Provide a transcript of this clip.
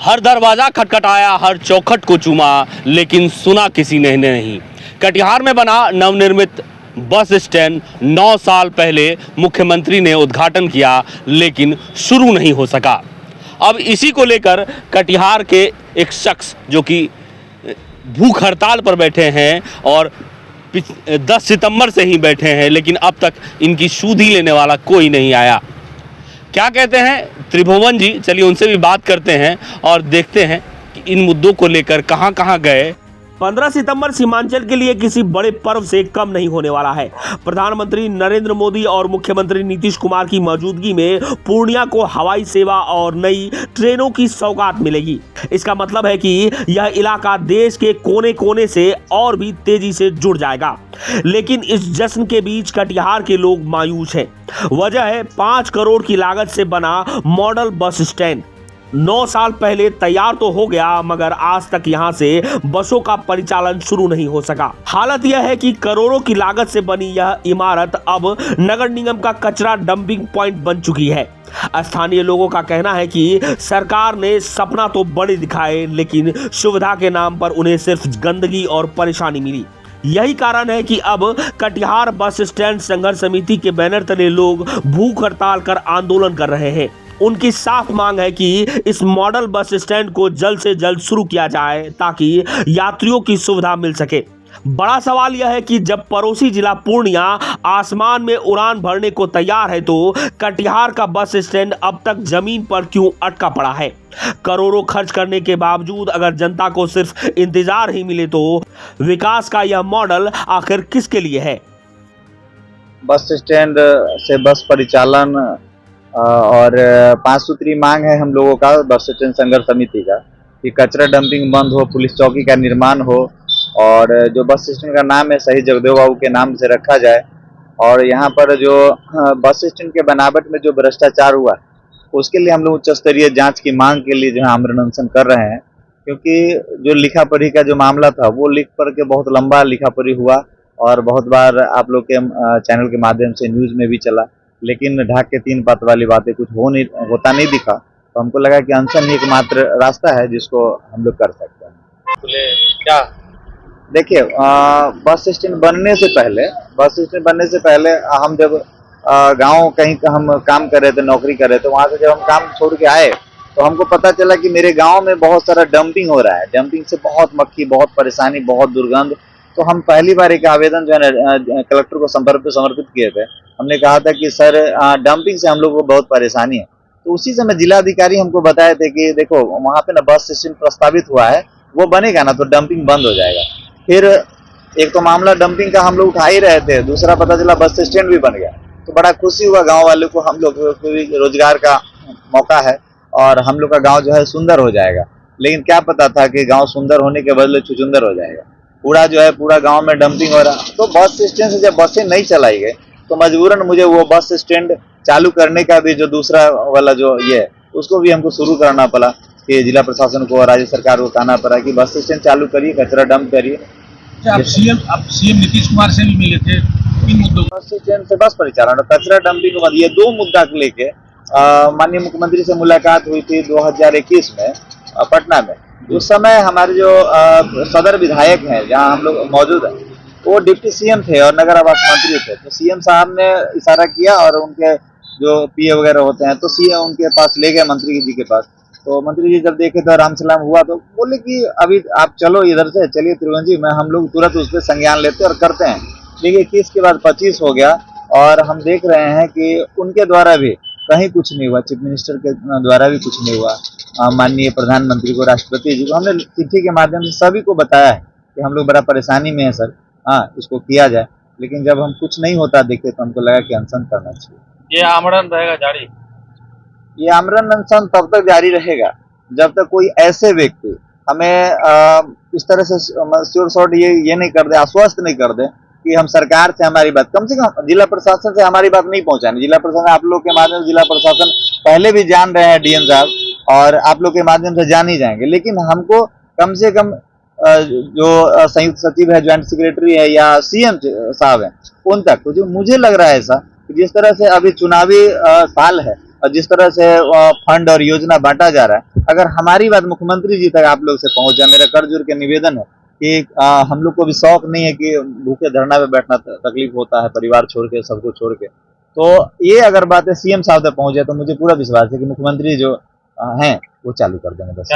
हर दरवाजा खटखटाया, हर चौखट को चूमा, लेकिन सुना किसी ने नहीं। कटिहार में बना नवनिर्मित बस स्टैंड 9 साल पहले मुख्यमंत्री ने उद्घाटन किया, लेकिन शुरू नहीं हो सका। अब इसी को लेकर कटिहार के एक शख्स जो कि भूख हड़ताल पर बैठे हैं और 10 सितंबर से ही बैठे हैं, लेकिन अब तक इनकी सुधि लेने वाला कोई नहीं आया। क्या कहते हैं त्रिभुवन जी, चलिए उनसे भी बात करते हैं और देखते हैं कि इन मुद्दों को लेकर कहां कहां गए। 15 सितंबर सीमांचल के लिए किसी बड़े पर्व से कम नहीं होने वाला है। प्रधानमंत्री नरेंद्र मोदी और मुख्यमंत्री नीतीश कुमार की मौजूदगी में पूर्णिया को हवाई सेवा और नई ट्रेनों की सौगात मिलेगी। इसका मतलब है कि यह इलाका देश के कोने कोने से और भी तेजी से जुड़ जाएगा। लेकिन इस जश्न के बीच कटिहार के लोग मायूस हैं। वजह है 5 करोड़ की लागत से बना मॉडल बस स्टैंड। 9 साल पहले तैयार तो हो गया, मगर आज तक यहां से बसों का परिचालन शुरू नहीं हो सका। हालत यह है कि करोड़ों की लागत से बनी यह इमारत अब नगर निगम का कचरा डंपिंग पॉइंट बन चुकी है। स्थानीय लोगों का कहना है कि सरकार ने सपना तो बड़े दिखाए, लेकिन सुविधा के नाम पर उन्हें सिर्फ गंदगी और परेशानी मिली। यही कारण है कि अब कटिहार बस स्टैंड संघर्ष समिति के बैनर तले लोग भूख हड़ताल कर आंदोलन कर रहे हैं। उनकी साफ मांग है कि इस मॉडल बस स्टैंड को जल्द से जल्द शुरू किया जाए ताकि यात्रियों की सुविधा मिल सके। बड़ा सवाल यह है कि जब पड़ोसी जिला पूर्णिया आसमान में उड़ान भरने को तैयार है, तो कटिहार का बस स्टैंड अब तक जमीन पर क्यों अटका पड़ा है। करोड़ों खर्च करने के बावजूद अगर जनता को सिर्फ इंतजार ही मिले, तो विकास का यह मॉडल आखिर किसके लिए है। बस स्टैंड से बस परिचालन और 5 सूत्री मांग है हम लोगों का बस स्टैंड संघर्ष समिति का कि कचरा डंपिंग बंद हो, पुलिस चौकी का निर्माण हो और जो बस स्टैंड का नाम है शहीद जगदेव बाबू के नाम से रखा जाए। और यहाँ पर जो बस स्टैंड के बनावट में जो भ्रष्टाचार हुआ उसके लिए हम लोग उच्च स्तरीय जांच की मांग के लिए जो है आमरण अनशन कर रहे हैं, क्योंकि जो लिखा पढ़ी का जो मामला था वो लिख पढ़ के बहुत लंबा लिखा पढ़ी हुआ और बहुत बार आप लोग के चैनल के माध्यम से न्यूज़ में भी चला, लेकिन ढाक के 3 पात वाली बातें कुछ होता नहीं दिखा। तो हमको लगा कि अनशन ही एकमात्र रास्ता है जिसको हम लोग कर सकते हैं। क्या देखिए, बस स्टैंड बनने से पहले हम जब गांव कहीं हम काम कर रहे थे, नौकरी कर रहे थे, वहां से जब हम काम छोड़ के आए तो हमको पता चला कि मेरे गांव में बहुत सारा डंपिंग हो रहा है। डंपिंग से बहुत मक्खी, बहुत परेशानी, बहुत दुर्गंध। तो हम पहली बार एक आवेदन जो है कलेक्टर को समर्पित किए थे। हमने कहा था कि सर डंपिंग से हम लोग को बहुत परेशानी है। तो उसी समय जिलाधिकारी हमको बताए थे कि देखो वहाँ पे ना बस स्टैंड प्रस्तावित हुआ है, वो बनेगा ना तो डंपिंग बंद हो जाएगा। फिर एक तो मामला डंपिंग का हम लोग उठा ही रहे थे, दूसरा पता चला बस स्टैंड भी बन गया। तो बड़ा खुशी हुआ गाँव वालों को, हम लोग को भी रोजगार का मौका है और हम लोग का गाँव जो है सुंदर हो जाएगा। लेकिन क्या पता था कि गाँव सुंदर होने के बदले छुछुंदर हो जाएगा। पूरा गांव में डंपिंग हो रहा। तो बस स्टैंड से जब बसें नहीं चलाई गई तो मजबूरन मुझे वो बस स्टैंड चालू करने का भी जो दूसरा वाला जो ये है उसको भी हमको शुरू करना पड़ा कि जिला प्रशासन को और राज्य सरकार को कहना पड़ा कि बस स्टैंड चालू करिए, कचरा डंप करिए। आप सीएम नीतीश कुमार से भी मिले थे, इन मुद्दों बस स्टैंड से बस परिचालन और कचरा डंपिंग ये 2 मुद्दा को लेके माननीय मुख्यमंत्री से मुलाकात हुई थी 2021 में पटना में। उस समय हमारे जो सदर विधायक हैं जहां हम लोग मौजूद हैं, वो डिप्टी सीएम थे और नगर आवास मंत्री थे। तो सीएम साहब ने इशारा किया और उनके जो पीए वगैरह होते हैं तो सीएम उनके पास ले गए, मंत्री जी के पास। तो मंत्री जी जब देखे तो राम सलाम हुआ तो बोले कि अभी आप चलो इधर से, चलिए त्रिभुवन जी, मैं हम लोग तुरंत उस पर संज्ञान लेते और करते हैं। देखिए 21 के बाद 25 हो गया और हम देख रहे हैं कि उनके द्वारा भी कहीं कुछ नहीं हुआ, चीफ मिनिस्टर के द्वारा भी कुछ नहीं हुआ। माननीय प्रधानमंत्री को, राष्ट्रपति जी को हमने चिट्ठी के माध्यम से सभी को बताया है कि हम लोग बड़ा परेशानी में है सर, इसको किया जाए। लेकिन जब हम कुछ नहीं होता देखे तो हमको लगा कि अनशन करना चाहिए। ये आमरण रहेगा जारी? ये आमरण अनशन तब तक जारी रहेगा जब तक कोई ऐसे व्यक्ति हमें इस तरह से श्योर शॉर्ट ये नहीं कर दे, आश्वस्त नहीं कर दे कि हम सरकार से हमारी बात, कम से कम जिला प्रशासन से हमारी बात नहीं पहुंचानी। जिला प्रशासन आप लोग के माध्यम से, जिला प्रशासन पहले भी जान रहे हैं डीएम साहब, और आप लोग के माध्यम से जान ही जाएंगे। लेकिन हमको कम से कम जो संयुक्त सचिव है, ज्वाइंट सेक्रेटरी है या सीएम साहब है, उन तक तो जो मुझे लग रहा है ऐसा कि जिस तरह से अभी चुनावी साल है और जिस तरह से फंड और योजना बांटा जा रहा है, अगर हमारी बात मुख्यमंत्री जी तक आप लोग से पहुंच जाए, मेरा कर जोड़ के निवेदन है कि हम लोग को भी शौक नहीं है कि भूखे धरना पे बैठना तकलीफ होता है, परिवार छोड़ के, सबको छोड़ के। तो ये अगर बातें सीएम साहब तक पहुंच जाए तो मुझे पूरा विश्वास है कि मुख्यमंत्री जो हैं वो चालू कर देंगे बस।